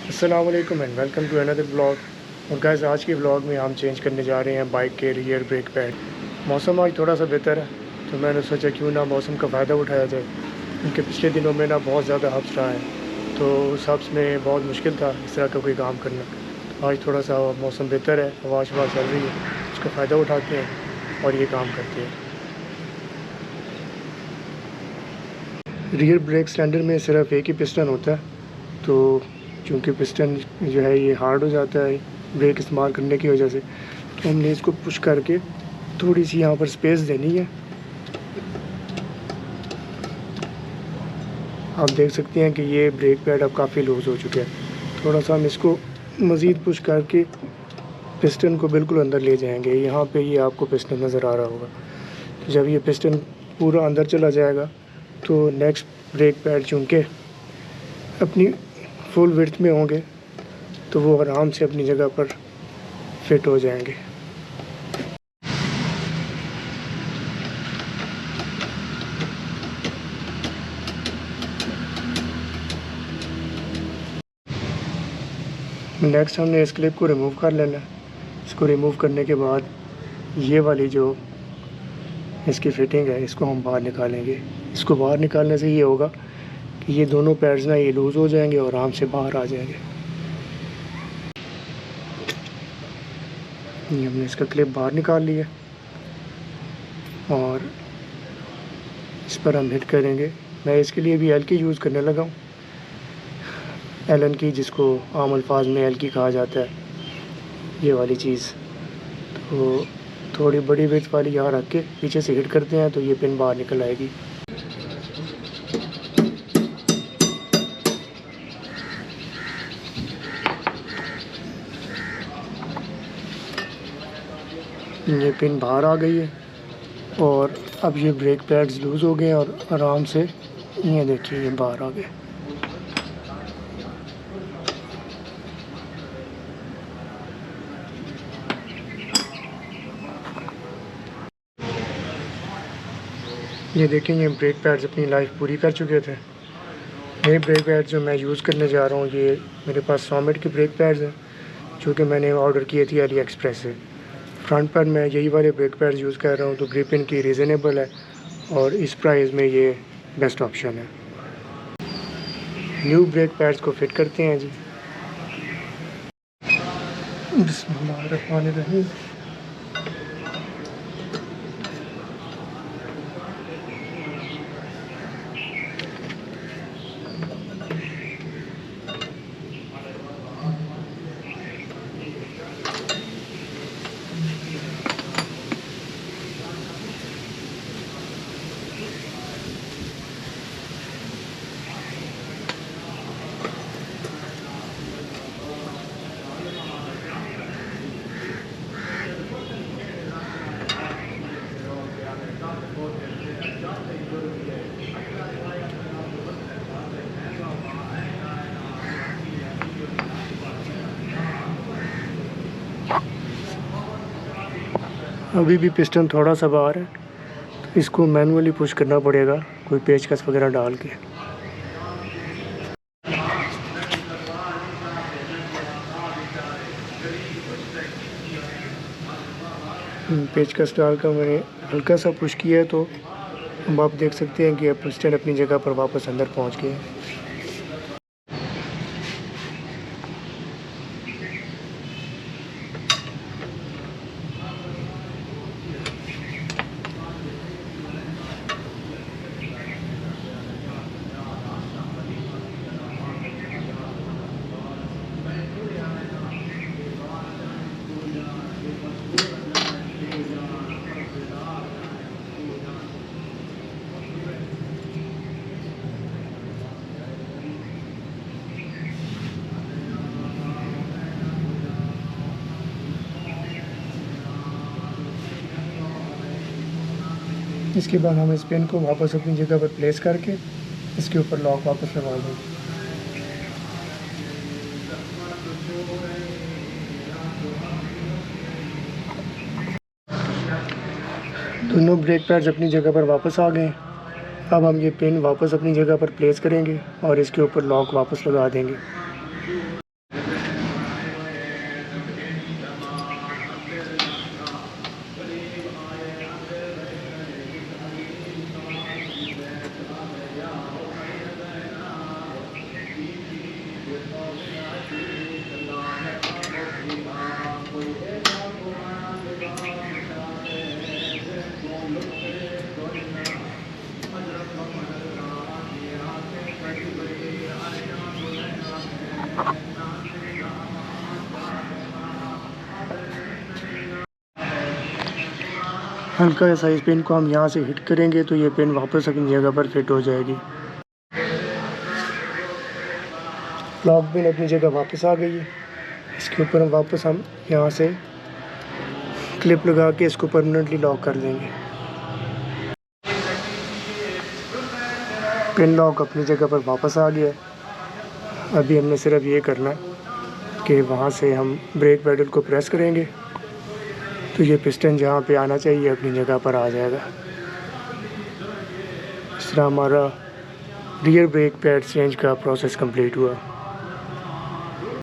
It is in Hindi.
अस्सलाम वालेकुम and welcome to another blog. और गाइस, आज के ब्लॉग में हम चेंज करने जा रहे हैं बाइक के रियर ब्रेक पैड। मौसम आज थोड़ा सा बेहतर है, तो मैंने सोचा क्यों ना मौसम का फ़ायदा उठाया जाए, क्योंकि पिछले दिनों में ना बहुत ज़्यादा हब्स रहा है, तो उस हब्स में बहुत मुश्किल था इस तरह का कोई काम करना। तो आज थोड़ा सा मौसम बेहतर है, हवा शवा चल रही है, उसका फ़ायदा उठाते हैं और ये काम करते हैं। रियर ब्रेक सिलेंडर में सिर्फ एक ही पिस्टन होता है, तो चूँकि पिस्टन जो है ये हार्ड हो जाता है ब्रेक इस्तेमाल करने की वजह से, तो हमने इसको पुश करके थोड़ी सी यहाँ पर स्पेस देनी है। आप देख सकते हैं कि ये ब्रेक पैड अब काफ़ी लूज़ हो चुके हैं। थोड़ा सा हम इसको मज़ीद पुश करके पिस्टन को बिल्कुल अंदर ले जाएंगे। यहाँ पे ये आपको पिस्टन नज़र आ रहा होगा। तो जब ये पिस्टन पूरा अंदर चला जाएगा तो नेक्स्ट ब्रेक पैड चूँकि अपनी फुल विड्थ में होंगे तो वो आराम से अपनी जगह पर फिट हो जाएंगे। नेक्स्ट हमने इस क्लिप को रिमूव कर लेना है। इसको रिमूव करने के बाद ये वाली जो इसकी फिटिंग है इसको हम बाहर निकालेंगे। इसको बाहर निकालने से ये होगा कि ये दोनों पैड्स ना ये लूज़ हो जाएंगे और आराम से बाहर आ जाएंगे। ये हमने इसका क्लिप बाहर निकाल लिया और इस पर हम हिट करेंगे। मैं इसके लिए भी एल की यूज़ करने लगा हूँ, एलन की, जिसको आम अल्फाज में एल की कहा जाता है, ये वाली चीज़। तो थोड़ी बड़ी विड्थ वाली यहाँ रख के पीछे से हिट करते हैं तो ये पिन बाहर निकल आएगी। ये पिन बाहर आ गई है और अब ये ब्रेक पैड्स लूज़ हो गए और आराम से ये देखिए ये बाहर आ गए। ये देखें, ये ब्रेक पैड्स अपनी लाइफ पूरी कर चुके थे। ये ब्रेक पैड जो मैं यूज़ करने जा रहा हूँ, ये मेरे पास सॉमेट के ब्रेक पैड्स हैं, जो कि मैंने ऑर्डर किए थे अली एक्सप्रेस से। फ्रंट पर मैं यही वाले ब्रेक पैड्स यूज़ कर रहा हूँ, तो ग्रिप इनकी रीज़नेबल है और इस प्राइस में ये बेस्ट ऑप्शन है। न्यू ब्रेक पैड्स को फिट करते हैं जी। बिस्मिल्लाहिर्रहमानिर्रहीम। अभी भी पिस्टन थोड़ा सा बाहर है, तो इसको मैनुअली पुश करना पड़ेगा कोई पेचकस वगैरह डाल के। पेचकस डाल कर मैंने हल्का सा पुश किया है, तो अब आप देख सकते हैं कि अब पिस्टन अपनी जगह पर वापस अंदर पहुंच गए। इसके बाद हम इस पेन को वापस अपनी जगह पर प्लेस करके इसके ऊपर लॉक वापस लगा देंगे। दोनों ब्रेक पैड्स अपनी जगह पर वापस आ गए। अब हम ये पेन वापस अपनी जगह पर प्लेस करेंगे और इसके ऊपर लॉक वापस लगा देंगे। हल्का सा इस पिन को हम यहाँ से हिट करेंगे तो ये पिन वापस अपनी जगह पर फिट हो जाएगी। लॉक पिन अपनी जगह वापस आ गई है। इसके ऊपर हम यहाँ से क्लिप लगा के इसको परमानेंटली लॉक कर देंगे। पिन लॉक अपनी जगह पर वापस आ गया है। अभी हमने सिर्फ ये करना है कि वहाँ से हम ब्रेक पैडल को प्रेस करेंगे तो ये पिस्टन जहाँ पे आना चाहिए अपनी जगह पर आ जाएगा। इस तरह हमारा रियर ब्रेक पैड चेंज का प्रोसेस कंप्लीट हुआ।